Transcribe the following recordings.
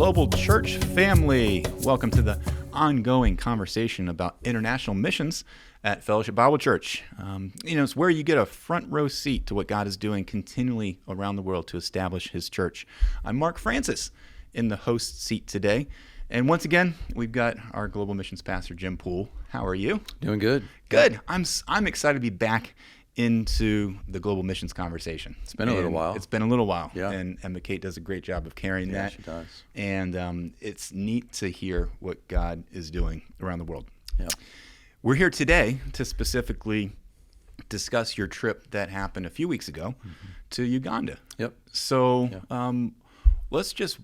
Global Church family. Welcome to the ongoing conversation about international missions at Fellowship Bible Church. It's where you get a front row seat to what God is doing continually around the world to establish His church. I'm Mark Francis in the host seat today. And once again, we've got our Global Missions Pastor, Jim Poole. How are you? Doing good. Good. I'm excited to be back into the global missions conversation. It's been a little while. It's been a little while. Yeah. And Emma Kate does a great job of carrying that. Yeah, she does. And it's neat to hear what God is doing around the world. Yeah. We're here today to specifically discuss your trip that happened a few weeks ago to Uganda. Yep. So let's just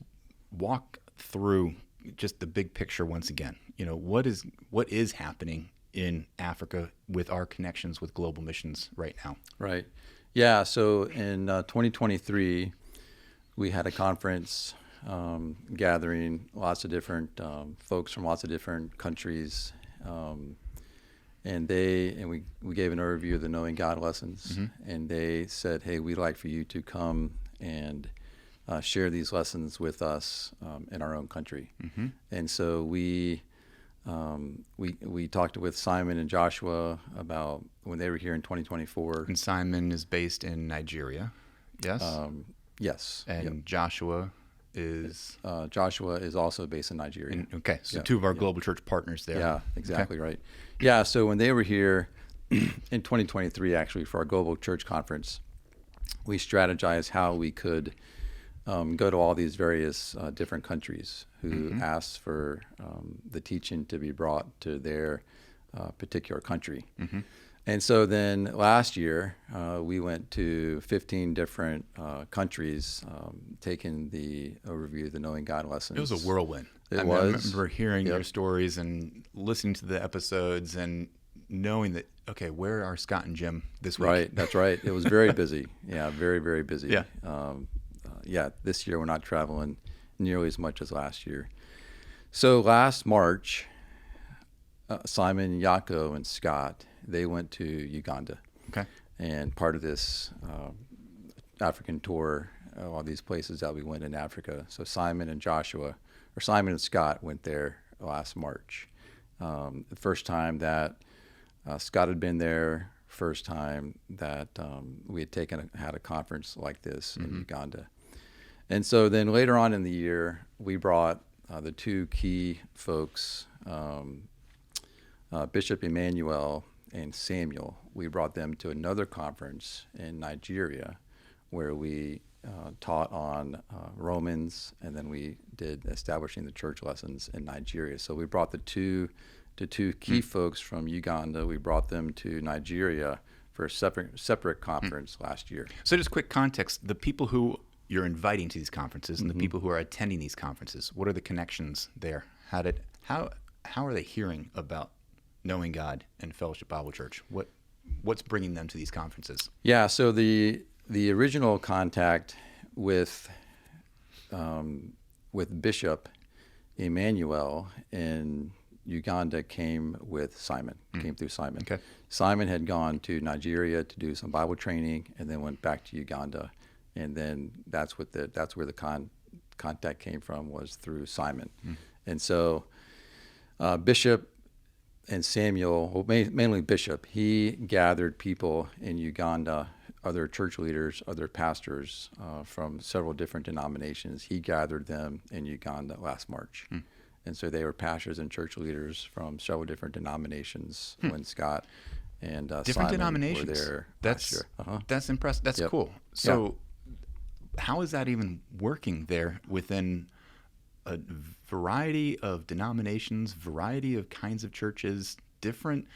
walk through just the big picture once again. What is happening in Africa with our connections with global missions right now? Right. Yeah. So in 2023, we had a conference gathering lots of different folks from lots of different countries, and we gave an overview of the Knowing God lessons, and they said, "Hey, we'd like for you to come and share these lessons with us in our own country." And so we talked with Simon and Joshua about when they were here in 2024. And Simon is based in Nigeria, yes? Yes. And Joshua is? Joshua is also based in Nigeria. So two of our global church partners there. Yeah, exactly right. Yeah, so when they were here in 2023, actually, for our global church conference, we strategized how we could go to all these various different countries who asked for the teaching to be brought to their particular country. And so then last year, we went to 15 different countries, taking the overview of the Knowing God lessons. It was a whirlwind. I remember hearing your stories and listening to the episodes and knowing that, okay, where are Scott and Jim this week? Right, that's right. It was very busy. Yeah, very, very busy. Yeah. This year we're not traveling nearly as much as last year. So last March, Simon, Yako, and Scott, they went to Uganda. Okay. And part of this African tour, all these places that we went in Africa. So Simon and Scott went there last March. The first time that Scott had been there, first time that we had a conference like this in Uganda. And so then later on in the year, we brought the two key folks, Bishop Emmanuel and Samuel. We brought them to another conference in Nigeria where we taught on Romans, and then we did establishing the church lessons in Nigeria. So we brought the two key folks from Uganda. We brought them to Nigeria for a separate conference last year. So just quick context, the people who you're inviting to these conferences and the people who are attending these conferences, what are the connections there? How are they hearing about Knowing God and Fellowship Bible Church? What's bringing them to these conferences? Yeah, so the original contact with Bishop Emmanuel in Uganda came through Simon. Okay. Simon had gone to Nigeria to do some Bible training and then went back to Uganda. And then that's where the contact came from, was through Simon. And so Bishop and Samuel, well, mainly Bishop, he gathered people in Uganda, other church leaders, other pastors from several different denominations. He gathered them in Uganda last March. And so they were pastors and church leaders from several different denominations when Scott and different Simon denominations. were there That's last year. That's impressive. That's cool. So how is that even working there within a variety of denominations, variety of kinds of churches, different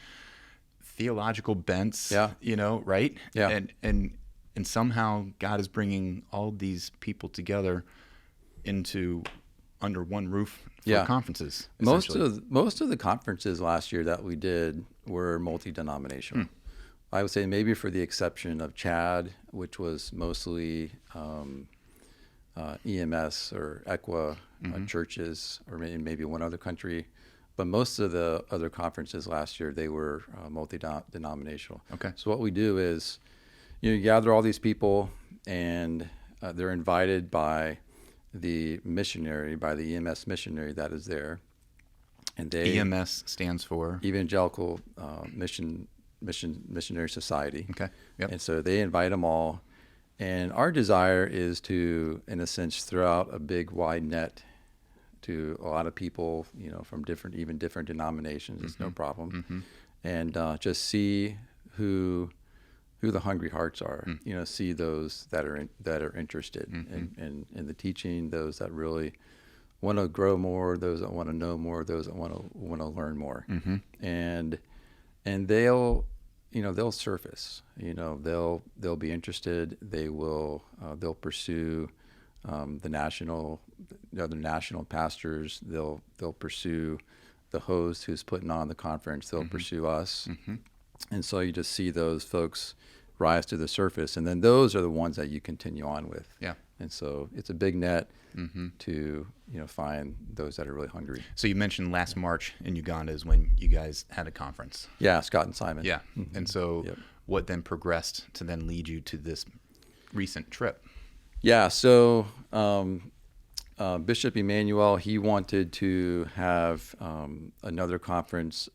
theological bents, right? Yeah. And somehow God is bringing all these people together under one roof for conferences. Most of the conferences last year that we did were multi-denominational. I would say maybe for the exception of Chad, which was mostly EMS or EQUA churches, or maybe one other country. But most of the other conferences last year, they were multi-denominational. Okay. So what we do is, you gather all these people, and they're invited by the missionary, by the EMS missionary that is there. And they EMS stands for Evangelical Missionary Society. Okay. Yep. And so they invite them all. And our desire is to, in a sense, throw out a big wide net to a lot of people, from even different denominations. It's no problem. And just see who the hungry hearts are. See those that are interested in the teaching, those that really want to grow more, those that want to know more, those that want to learn more. And they'll surface. They'll be interested. They'll pursue the other national pastors. They'll pursue the host who's putting on the conference. They'll pursue us. And so you just see those folks rise to the surface, and then those are the ones that you continue on with. Yeah. And so it's a big net to find those that are really hungry. So you mentioned last March in Uganda is when you guys had a conference. Yeah, Scott and Simon. Yeah. And so what then progressed to then lead you to this recent trip? Yeah, so Bishop Emmanuel, he wanted to have another conference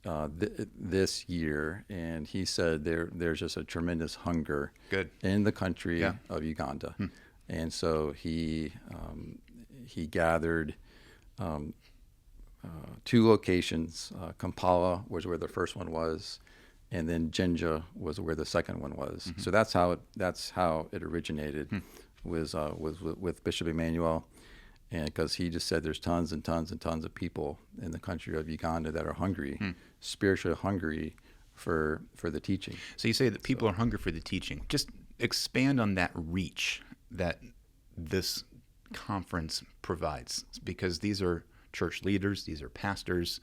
this year, and he said there's just a tremendous hunger in the country of Uganda. And so he gathered 2 locations. Kampala was where the first one was, and then Jinja was where the second one was. So that's how it originated was with Bishop Emmanuel, and because he just said there's tons and tons and tons of people in the country of Uganda that are hungry, spiritually hungry for the teaching. So you say that people are hungry for the teaching. Just expand on that reach that this conference provides, because these are church leaders, these are pastors,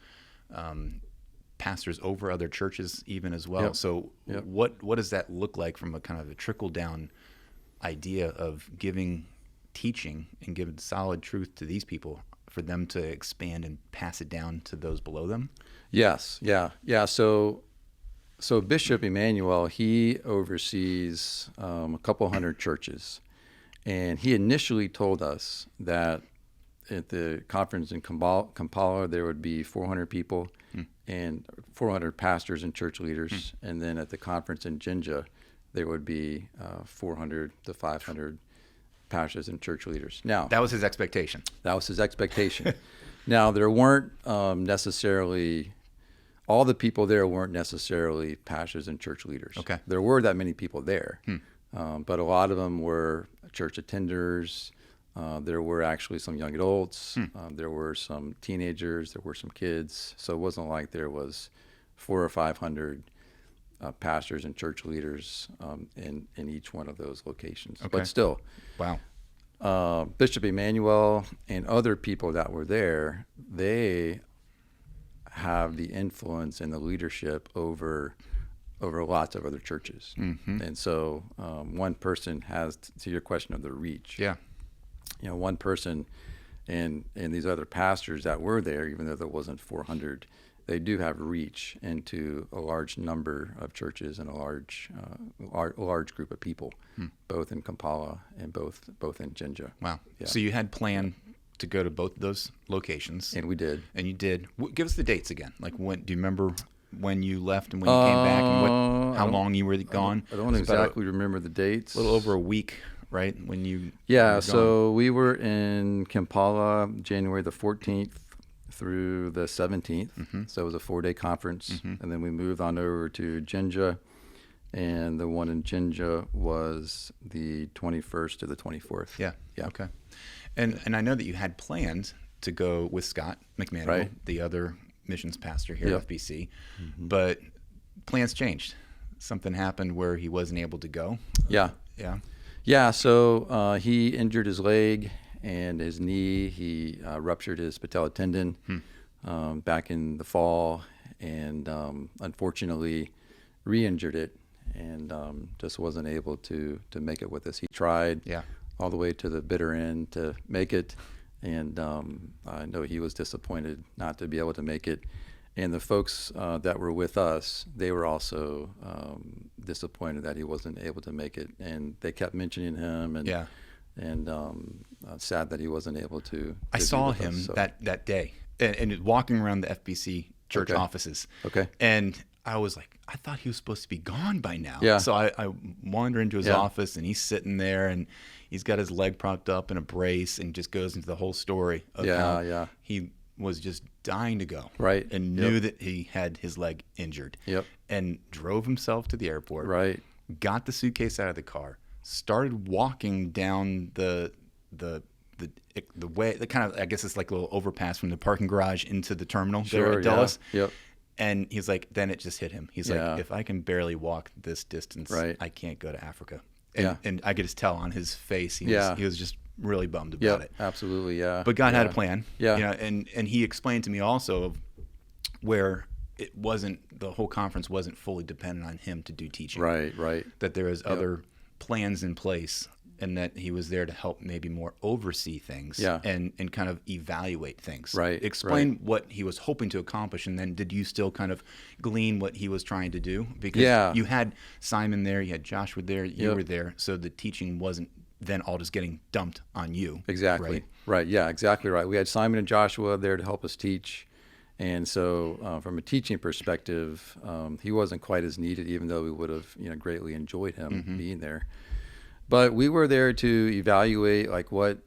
pastors over other churches even as well. So what does that look like from a kind of a trickle down idea of giving teaching and giving solid truth to these people for them to expand and pass it down to those below them? Yes. Yeah. So Bishop Emmanuel, he oversees a couple hundred churches. And he initially told us that at the conference in Kampala, there would be 400 people and 400 pastors and church leaders. And then at the conference in Jinja, there would be 400 to 500 pastors and church leaders. Now, that was his expectation. Now, there weren't necessarily, all the people there weren't necessarily pastors and church leaders. Okay. There were that many people there, but a lot of them were church attenders. There were actually some young adults. There were some teenagers. There were some kids. So it wasn't like there was 400 or 500 pastors and church leaders in each one of those locations. Okay. But still, wow. Bishop Emmanuel and other people that were there, they have the influence and the leadership over lots of other churches. And so one person has, to your question of the reach, one person and these other pastors that were there, even though there wasn't 400, they do have reach into a large number of churches and a large group of people, both in Kampala and both in Jinja. Wow. Yeah. So you had planned to go to both of those locations. And we did. And you did. Give us the dates again. Like, when do you remember when you left and when you came back, and how long you were gone? I don't exactly remember the dates. A little over a week, right? When you so we were in Kampala January the 14th through the 17th. So it was a 4-day conference. And then we moved on over to Jinja, and the one in Jinja was the 21st to the 24th. Yeah. Okay. And I know that you had planned to go with Scott McMahon, the other missions pastor here at FBC, but plans changed. Something happened where he wasn't able to go. Yeah. So he injured his leg and his knee. He ruptured his patella tendon back in the fall, and unfortunately re-injured it, and just wasn't able to make it with us. He tried all the way to the bitter end to make it, and I know he was disappointed not to be able to make it. And the folks that were with us, they were also disappointed that he wasn't able to make it, and they kept mentioning him, and sad that he wasn't able to. I be saw with us, him so. that day and walking around the FBC church Okay. offices. Okay. And I was like, I thought he was supposed to be gone by now. Yeah. So I wander into his Yeah. office, and he's sitting there, and he's got his leg propped up in a brace, and just goes into the whole story of how Yeah. he was just dying to go. Right. And knew that he had his leg injured. Yep. And drove himself to the airport. Right. Got the suitcase out of the car, started walking down the way, the kind of, I guess it's like a little overpass from the parking garage into the terminal there Sure. at Dulles. Yeah. Yep. And he's like, then it just hit him. He's Yeah. like, if I can barely walk this distance, Right. I can't go to Africa. And, Yeah. and I could just tell on his face, he was just really bummed about Yep. it. Absolutely. Yeah. But God yeah. had a plan. Yeah. You know, and he explained to me also of where it wasn't, the whole conference wasn't fully dependent on him to do teaching. Right. Right. That there was other plans in place, and that he was there to help maybe more oversee things. Yeah. And kind of evaluate things. Right, Explain right. what he was hoping to accomplish, and then did you still kind of glean what he was trying to do? Because Yeah. you had Simon there, you had Joshua there, you Yep. were there, so the teaching wasn't then all just getting dumped on you. Exactly. Right? Right. Yeah, exactly right. We had Simon and Joshua there to help us teach. And so from a teaching perspective, he wasn't quite as needed, even though we would have greatly enjoyed him being there. But we were there to evaluate like what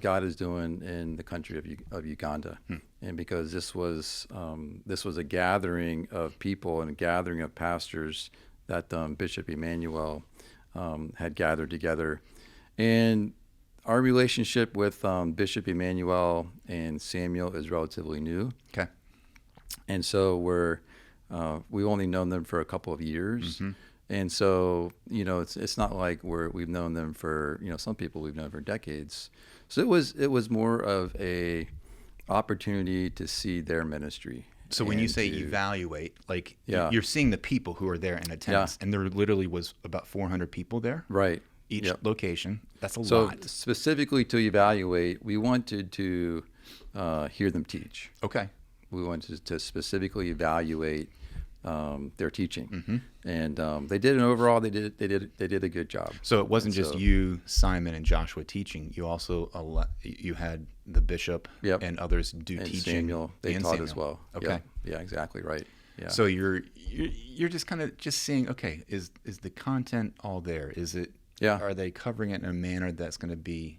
God is doing in the country of Uganda. And because this was a gathering of people and a gathering of pastors that Bishop Emmanuel had gathered together. And our relationship with Bishop Emmanuel and Samuel is relatively new. Okay. And so we've only known them for a couple of years. And so, it's not like we've known them for, some people we've known for decades. So it was more of a opportunity to see their ministry. So when you and say to- evaluate, like Yeah. you're seeing the people who are there in attendance, and there literally was about 400 people there, Right. each Yep. location. That's a So lot. specifically to evaluate, we wanted to hear them teach. Okay. We wanted to specifically evaluate their teaching, and they did an overall. They did a good job. So it wasn't And just so- you, Simon, and Joshua teaching. You also you had the bishop Yep. and others do And teaching. Samuel, they and taught as Samuel. well. Okay. Yep. Yeah, exactly right. Yeah. So you're just kind of just seeing, okay, is the content all there? Is it? Yeah. Are they covering it in a manner that's going to be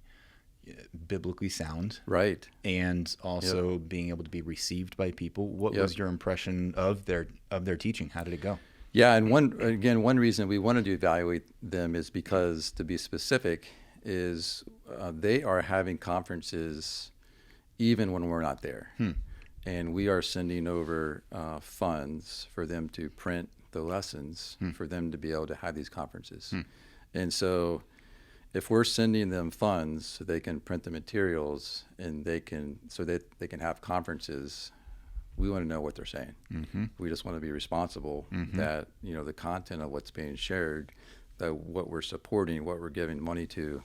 biblically sound? Right. And also being able to be received by people. What was your impression of their teaching? How did it go? Yeah, and one reason we wanted to evaluate them is because, to be specific, is they are having conferences even when we're not there. And we are sending over funds for them to print the lessons for them to be able to have these conferences. And so if we're sending them funds so they can print the materials and they can have conferences, we want to know what they're saying. We just want to be responsible that the content of what's being shared, that what we're supporting, what we're giving money to,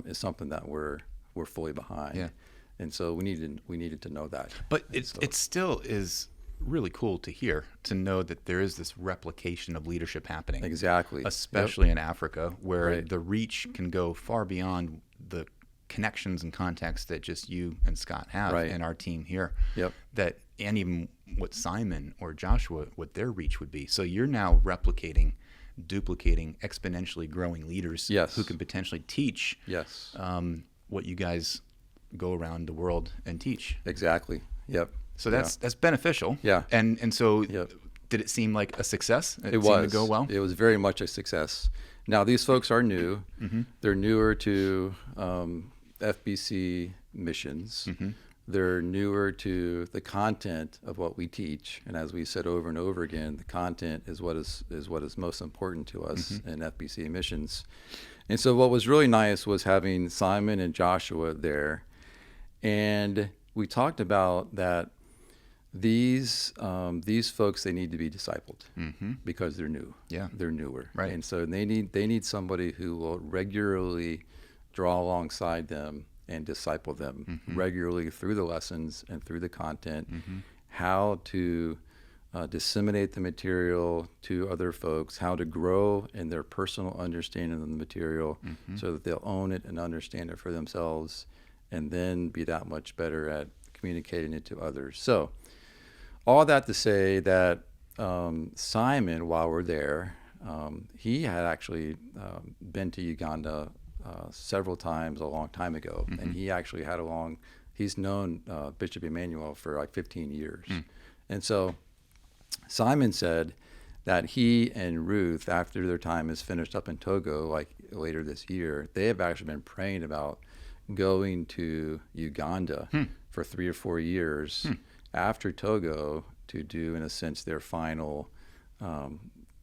is something that we're fully behind. Yeah. And so we needed to know that. But it still is really cool to hear, to know that there is this replication of leadership happening. Exactly. Especially in Africa, where Right. the reach can go far beyond the connections and contacts that just you and Scott have Right. and our team here. Yep. That, and even what Simon or Joshua, what their reach would be. So you're now duplicating, exponentially growing leaders Yes. who can potentially teach Yes. what you guys go around the world and teach. Exactly. Yep. So that's beneficial. Yeah. And so Yep. did it seem like a success? It seemed was. to go well? It was very much a success. Now, these folks are new. They're newer to FBC missions. They're newer to the content of what we teach. And as we said over and over again, the content is what is most important to us in FBC missions. And so what was really nice was having Simon and Joshua there. And we talked about that these folks, they need to be discipled because they're new. Yeah. They're newer. Right. And so they need somebody who will regularly draw alongside them and disciple them regularly through the lessons and through the content, how to disseminate the material to other folks, how to grow in their personal understanding of the material so that they'll own it and understand it for themselves, and then be that much better at communicating it to others. So all that to say that Simon, while we're there, he had actually been to Uganda several times a long time ago, and he actually he's known Bishop Emmanuel for like 15 years. And so Simon said that he and Ruth, after their time is finished up in Togo, like later this year, they have actually been praying about going to Uganda for 3 or 4 years after Togo to do, in a sense, their final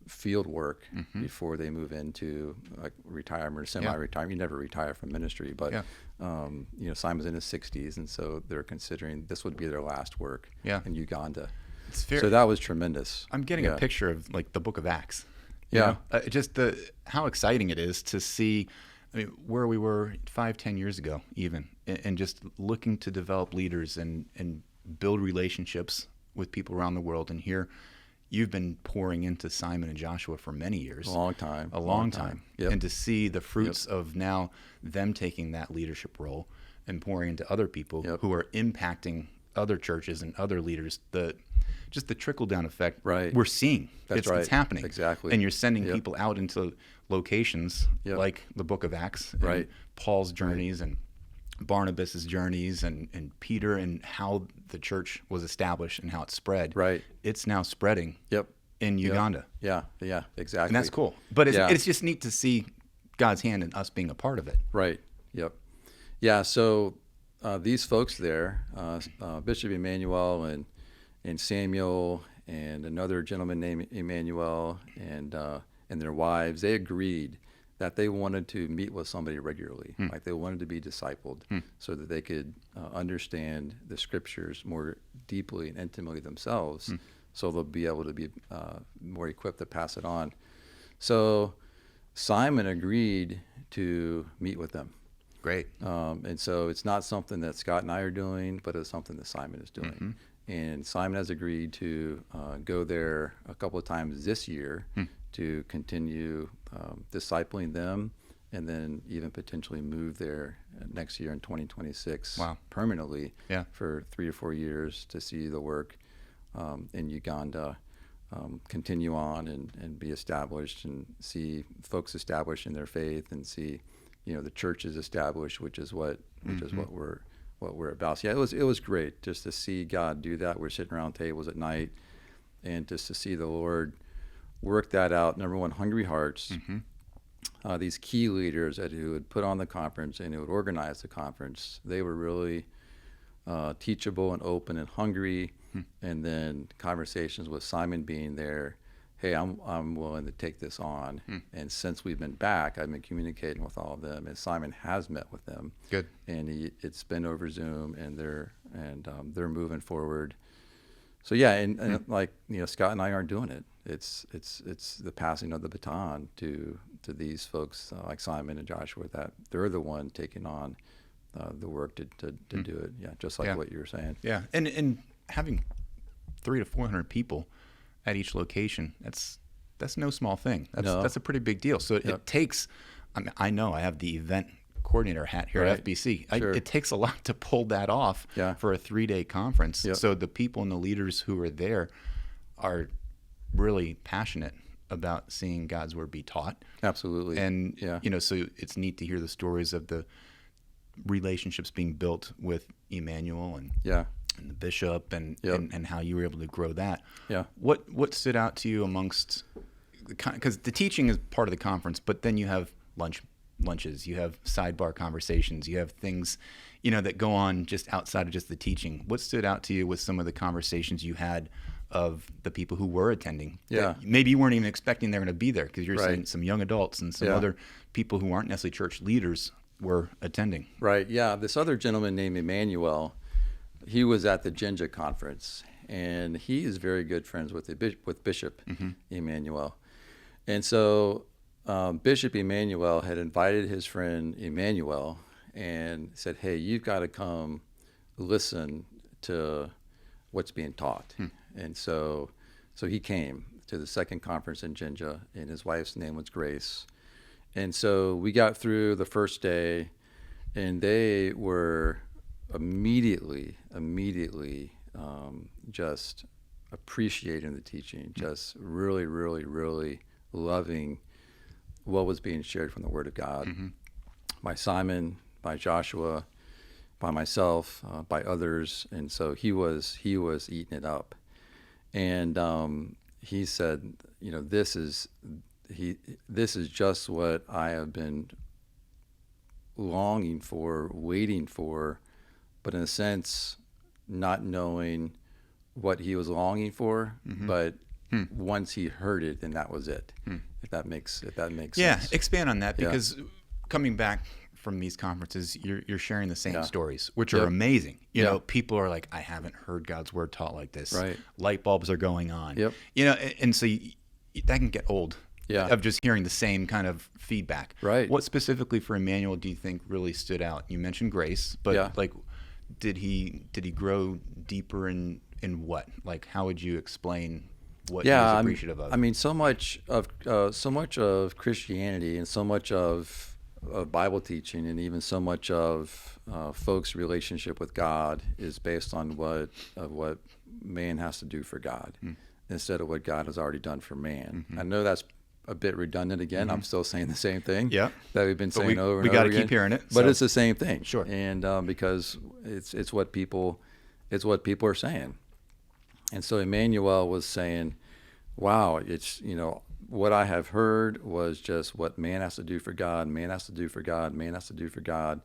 field work before they move into like retirement or semi-retirement. You never retire from ministry, but Simon's in his 60s, and so they're considering this would be their last work in Uganda. So that was tremendous. I'm getting a picture of like the Book of Acts. Just how exciting it is to see. I mean, where we were 5-10 years ago, even, and just looking to develop leaders and build relationships with people around the world. And here, you've been pouring into Simon and Joshua for many years. A long time. And to see the fruits of now them taking that leadership role and pouring into other people who are impacting other churches and other leaders, just the trickle-down effect we're seeing. It's happening. Exactly. And you're sending people out into locations like the Book of Acts, and Paul's journeys and Barnabas's journeys and Peter, and how the church was established and how it spread. It's now spreading in Uganda. Yeah, exactly. And that's cool. But it's just neat to see God's hand in us being a part of it. Yeah, so these folks there, Bishop Emmanuel and Samuel and another gentleman named Emmanuel and their wives, they agreed that they wanted to meet with somebody regularly. Like they wanted to be discipled so that they could understand the scriptures more deeply and intimately themselves, so they'll be able to be more equipped to pass it on. So Simon agreed to meet with them. Great. And so it's not something that Scott and I are doing, but it's something that Simon is doing. And Simon has agreed to go there a couple of times this year to continue discipling them, and then even potentially move there next year in 2026 permanently for 3 or 4 years to see the work in Uganda continue on and be established, and see folks established in their faith, and see the church is established, which is what we're about. So it was great just to see God do that. We're sitting around tables at night, and just to see the Lord work that out. Number one, hungry hearts. These key leaders who would put on the conference and who would organize the conference, they were really teachable and open and hungry. And then conversations with Simon being there, hey, I'm willing to take this on. And since we've been back, I've been communicating with all of them, and Simon has met with them. Good. And it's been over Zoom, and they're moving forward. So and like Scott and I aren't doing it. It's the passing of the baton to these folks like Simon and Joshua, that they're the one taking on the work to do it. Yeah, just like what you were saying. Yeah, and having 300 to 400 people at each location, that's no small thing. That's a pretty big deal. So it takes. I know I have the event coordinator hat here at FBC. It takes a lot to pull that off for a 3-day conference. So the people and the leaders who are there are really passionate about seeing God's word be taught. Absolutely. And so it's neat to hear the stories of the relationships being built with Emmanuel and the bishop and how you were able to grow that. What stood out to you amongst, because the teaching is part of the conference, but then you have lunches, you have sidebar conversations, you have things that go on just outside of just the teaching. What stood out to you with some of the conversations you had of the people who were attending? Maybe you weren't even expecting they're going to be there, because you're saying some young adults and some other people who aren't necessarily church leaders were attending. This other gentleman named Emmanuel, he was at the Jinja conference, and he is very good friends with Bishop Emmanuel. And so Bishop Emmanuel had invited his friend Emmanuel and said, hey, you've got to come listen to what's being taught. And so So he came to the second conference in Jinja, and his wife's name was Grace. And so we got through the first day, and they were immediately just appreciating the teaching, just really, really, really loving what was being shared from the Word of God by Simon, by Joshua, by myself, by others. And so he was eating it up. And he said, this is just what I have been longing for, waiting for, but in a sense, not knowing what he was longing for, but once he heard it, then that was it. If that makes sense. Yeah, expand on that, because coming back from these conferences, you're sharing the same stories, which are amazing. You know, people are like, I haven't heard God's word taught like this. Right. Light bulbs are going on. And so that can get old. Of just hearing the same kind of feedback. Right. What specifically for Emmanuel do you think really stood out? You mentioned grace, but like, did he grow deeper in what? Like, how would you explain what he was appreciative of? I mean, so much of Christianity and so much of Bible teaching, and even so much of folks' relationship with God is based on what man has to do for God instead of what God has already done for man. I know that's a bit redundant again. I'm still saying the same thing that we've been saying over and over again. We got to keep hearing it. But it's the same thing. Sure. And because it's what people are saying. And so Emmanuel was saying, wow, it's, what I have heard was just what man has to do for God, man has to do for God, man has to do for God.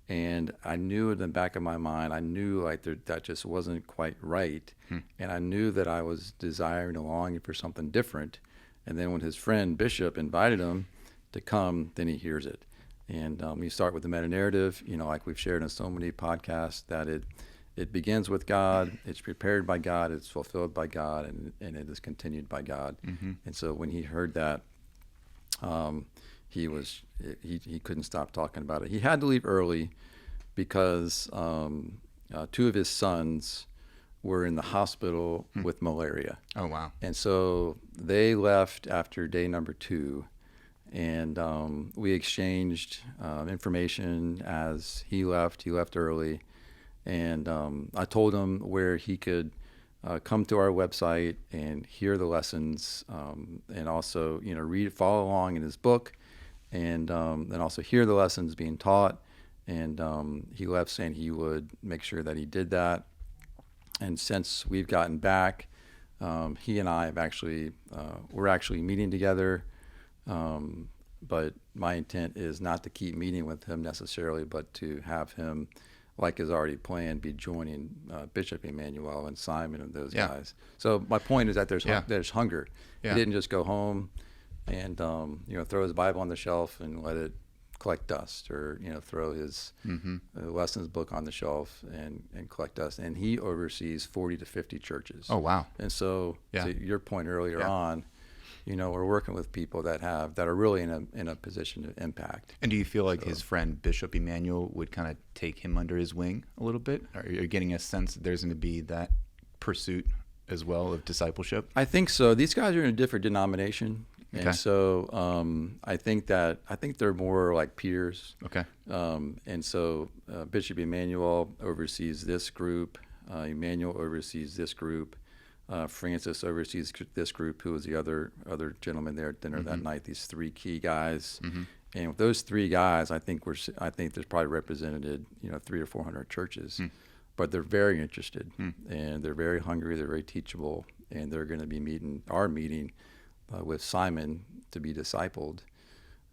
And I knew in the back of my mind, I knew like that just wasn't quite right. And I knew that I was desiring and longing for something different. And then when his friend Bishop invited him to come, then he hears it. And you start with the meta-narrative, like we've shared in so many podcasts, that it begins with God, it's prepared by God, it's fulfilled by God, and it is continued by God. And so when he heard that, he couldn't stop talking about it. He had to leave early because two of his sons were in the hospital with malaria. Oh, wow. And so they left after day number 2, and we exchanged information as he left. He left early, and I told him where he could come to our website and hear the lessons, and also follow along in his book, and also hear the lessons being taught. And he left saying he would make sure that he did that. And since we've gotten back, he and I have we're actually meeting together. But my intent is not to keep meeting with him necessarily, but to have him, like is already planned, be joining Bishop Emmanuel and Simon and those guys. So my point is that there's hunger. He didn't just go home and throw his Bible on the shelf and let it collect dust, or throw his lessons book on the shelf and collect dust. And he oversees 40 to 50 churches. Oh, wow. And so to your point earlier on, we're working with people that are really in a position of impact. And do you feel like his friend Bishop Emmanuel would kind of take him under his wing a little bit? Are you getting a sense that there's going to be that pursuit as well of discipleship? I think so. These guys are in a different denomination. And so I think they're more like peers. Okay. And so Bishop Emmanuel oversees this group. Emmanuel oversees this group. Francis oversees this group, who was the other gentleman there at dinner that night. These 3 key guys. And with those 3 guys, I think there's probably represented 300 or 400 churches. But they're very interested, and they're very hungry. They're very teachable, and they're going to be meeting with Simon to be discipled.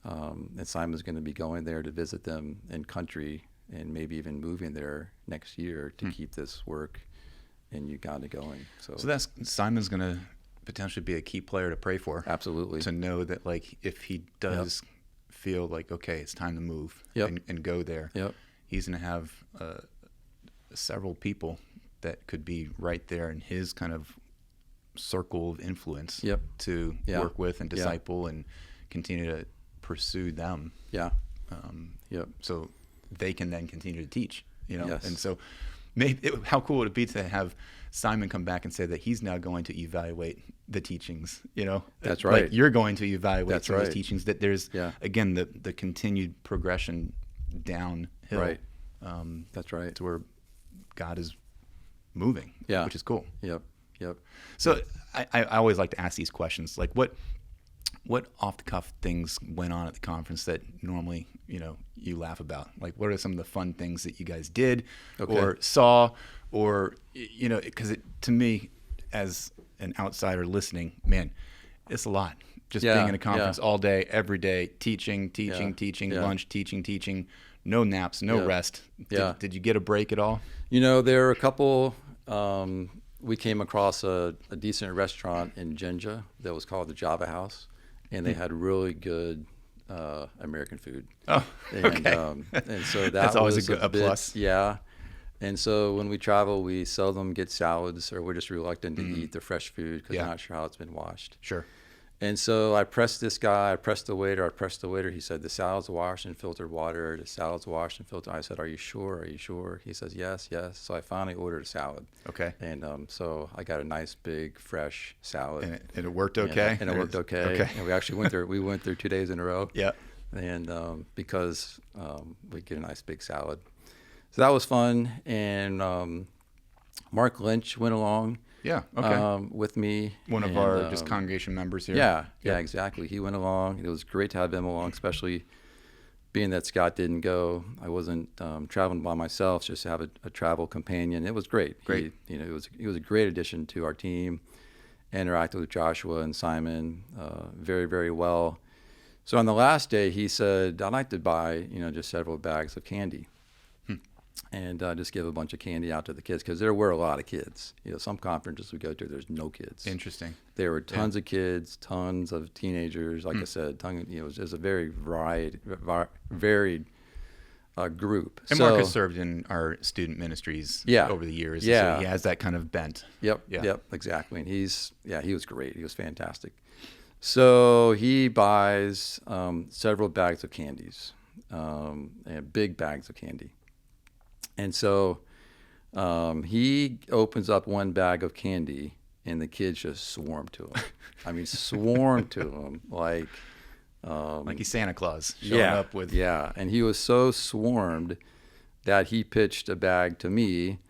And Simon's going to be going there to visit them in country, and maybe even moving there next year to keep this work in Uganda going. So Simon's going to potentially be a key player to pray for. Absolutely. To know that, like, if he does feel like, okay, it's time to move and go there, he's going to have several people that could be right there in his kind of circle of influence to work with and disciple and continue to pursue them. So they can then continue to teach, And so maybe how cool would it be to have Simon come back and say that he's now going to evaluate the teachings. That's right. Like you're going to evaluate some of right. those teachings. That there's again the continued progression downhill. Right. That's right. To where God is moving. Yeah. Which is cool. Yep. So I always like to ask these questions, like what off the cuff things went on at the conference that normally you laugh about? Like what are some of the fun things that you guys did or saw, or because to me as an outsider listening, man, it's a lot. Just being in a conference all day, every day, teaching, lunch, teaching, no naps, no rest. Did you get a break at all? There are a couple. We came across a decent restaurant in Jinja that was called the Java House, and they had really good American food. Oh, okay. And so that's always was a plus. Yeah. And so when we travel, we seldom get salads, or we're just reluctant to eat the fresh food because we're not sure how it's been washed. Sure. And so I pressed the waiter. He said, the salad's washed in filtered water. The salad's washed in filtered. I said, are you sure? He says, yes. So I finally ordered a salad. Okay. And so I got a nice big fresh salad. And it worked okay? And it worked okay. And we actually went through 2 days in a row. Yeah. And because we get a nice big salad. So that was fun. And Mark Lynch went along. Yeah. Okay. With me. One of our just congregation members here. Yeah, exactly. He went along. It was great to have him along, especially being that Scott didn't go. I wasn't traveling by myself, just to have a travel companion. It was great. Great. He was a great addition to our team. Interacted with Joshua and Simon very, very well. So on the last day, he said, I'd like to buy, just several bags of candy. And just give a bunch of candy out to the kids, because there were a lot of kids. Some conferences we go to, there's no kids. Interesting. There were tons of kids, tons of teenagers. Like I said, it was just a very varied group. And Mark has served in our student ministries over the years. Yeah. So he has that kind of bent. Yep, exactly. And he was great. He was fantastic. So he buys several bags of candies, and big bags of candy. And so he opens up one bag of candy, and the kids just swarm to him. I mean, swarm to him like he's Santa Claus showing up with. Yeah, and he was so swarmed that he pitched a bag to me,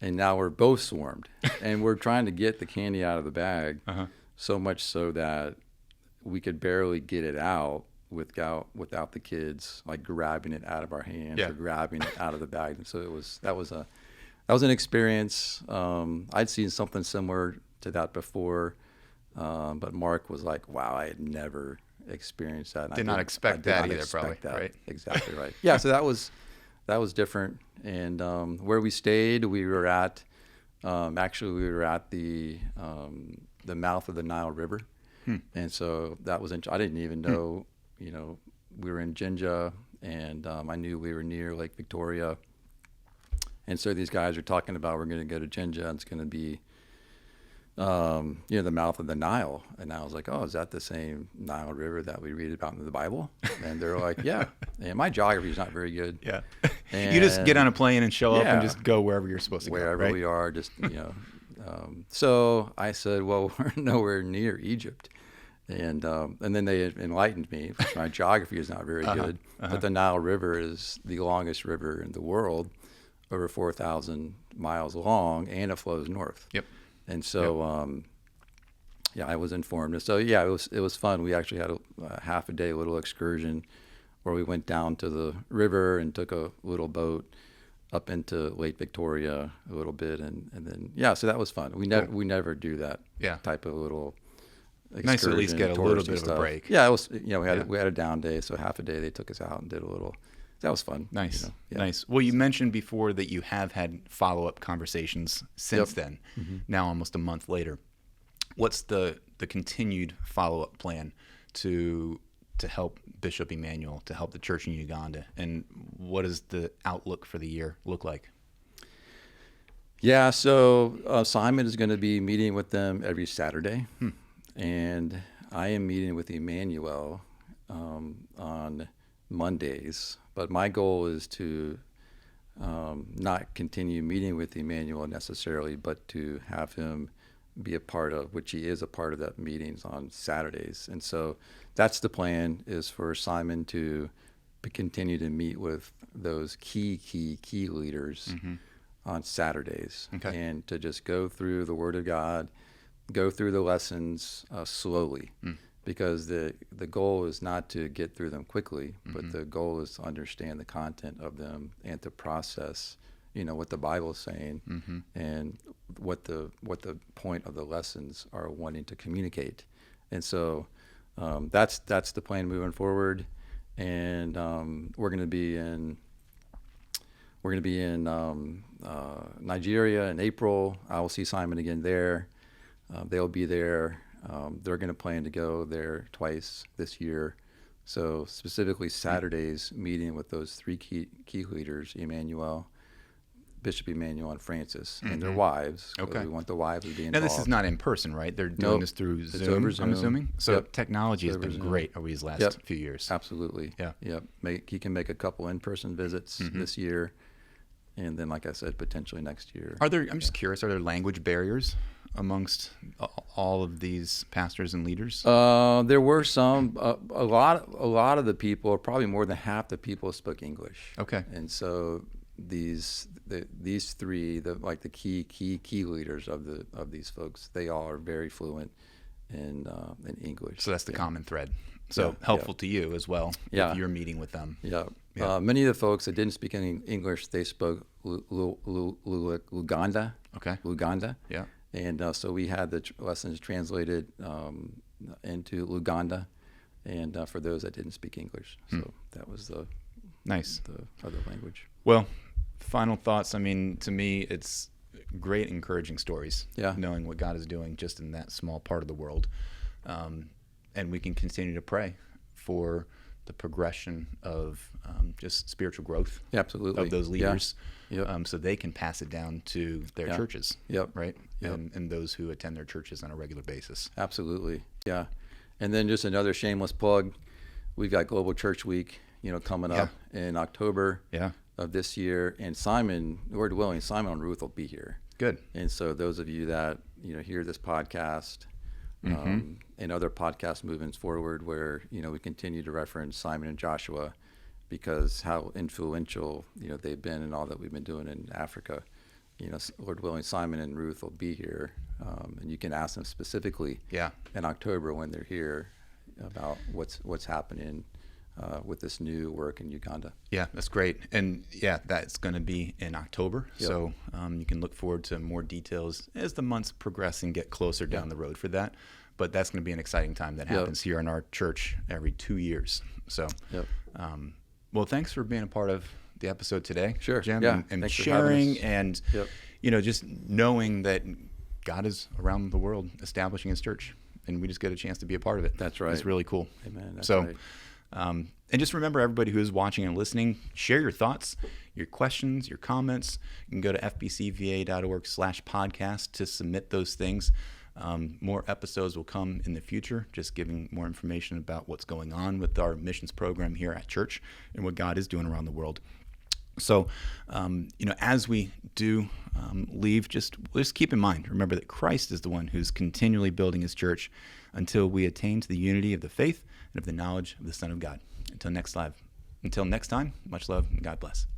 and now we're both swarmed, and we're trying to get the candy out of the bag, so much so that we could barely get it out without the kids like grabbing it out of our hands or grabbing it out of the bag. And so that was an experience. I'd seen something similar to that before, but Mark was like, "Wow, I had never experienced that." And Did not expect that either, probably. Right? Exactly right. Yeah. So that was different. And where we stayed, we were at the mouth of the Nile River, and so that was I didn't even know. We were in Jinja, and I knew we were near Lake Victoria. And so these guys are talking about, we're going to go to Jinja, and it's going to be, the mouth of the Nile. And I was like, oh, is that the same Nile River that we read about in the Bible? And they're like, yeah. And my geography is not very good. Yeah. You just get on a plane and show up and just go wherever you're supposed to go. Wherever we are, just, So I said, well, we're nowhere near Egypt. And then they enlightened me. My geography is not very good, but the Nile River is the longest river in the world, over 4,000 miles long, and it flows north. Yep. And so, I was informed. And so, it was fun. We actually had a half a day little excursion where we went down to the river and took a little boat up into Lake Victoria a little bit, and then so that was fun. We never do that type of little. Nice to at least get a little bit of a break. Yeah, it was. We had a down day, so half a day they took us out and did a little. That was fun. Nice, nice. Well, you mentioned before that you have had follow-up conversations since then. Now, almost a month later, what's the continued follow-up plan to help Bishop Emmanuel, to help the church in Uganda, and what does the outlook for the year look like? Yeah, so Simon is going to be meeting with them every Saturday. And I am meeting with Emmanuel on Mondays. But my goal is to not continue meeting with Emmanuel necessarily, but to have him be a part of, which he is a part of, that meetings on Saturdays. And so that's the plan, is for Simon to continue to meet with those key leaders on Saturdays, and to just go through the Word of God, go through the lessons slowly, because the goal is not to get through them quickly, but the goal is to understand the content of them and to process, what the Bible is saying, and what the point of the lessons are wanting to communicate. And so that's the plan moving forward. And we're going to be in Nigeria in April. I will see Simon again there. They'll be there. They're going to plan to go there twice this year. So specifically Saturdays, meeting with those three key leaders, Bishop Emmanuel and Francis, and their wives. Okay. We want the wives to be Now, involved. this is not in person, right? They're doing this through It's Zoom, over Zoom. I'm assuming? So Yep. technology has Over been Zoom. great over these last few years. Absolutely. Yeah. Yep. He can make a couple in-person visits this year, and then, like I said, potentially next year. I'm just curious, are there language barriers amongst all of these pastors and leaders? There were some. A lot of the people, probably more than half the people, spoke English. Okay. And so these three, the key leaders of these folks, they all are very fluent in English. So that's the common thread. So helpful to you as well if you're meeting with them. Yeah. Many of the folks that didn't speak any English, they spoke Uganda. Okay. Uganda. Yeah. And so we had the lessons translated into Uganda, and for those that didn't speak English. So that was the other language. Well, final thoughts. I mean, to me, it's great, encouraging stories. Yeah. Knowing what God is doing just in that small part of the world. And we can continue to pray for the progression of just spiritual growth. Yeah, absolutely. Of those leaders. Yeah. Yep. So they can pass it down to their churches. Yep. Right? Yep. And those who attend their churches on a regular basis. Absolutely. Yeah. And then just another shameless plug. We've got Global Church Week, coming up in October of this year. And Simon, Lord willing, Simon and Ruth will be here. Good. And so those of you that, hear this podcast and other podcast movements forward where, we continue to reference Simon and Joshua because how influential, they've been in all that we've been doing in Africa. Lord willing, Simon and Ruth will be here. And you can ask them specifically in October when they're here about what's happening with this new work in Uganda. Yeah, that's great. And that's going to be in October. Yep. So you can look forward to more details as the months progress and get closer down the road for that. But that's going to be an exciting time that happens here in our church every 2 years. So, well, thanks for being a part of the episode today, Sure. Jim, Yeah. and Thanks sharing and, Yep. just knowing that God is around the world establishing his church, and we just get a chance to be a part of it. That's right. It's really cool. Amen. That's so, right. And just remember, everybody who is watching and listening, share your thoughts, your questions, your comments. You can go to fbcva.org/podcast to submit those things. More episodes will come in the future, just giving more information about what's going on with our missions program here at church and what God is doing around the world. So, as we do leave, just keep in mind, remember that Christ is the one who's continually building his church until we attain to the unity of the faith and of the knowledge of the Son of God. Until next time, much love and God bless.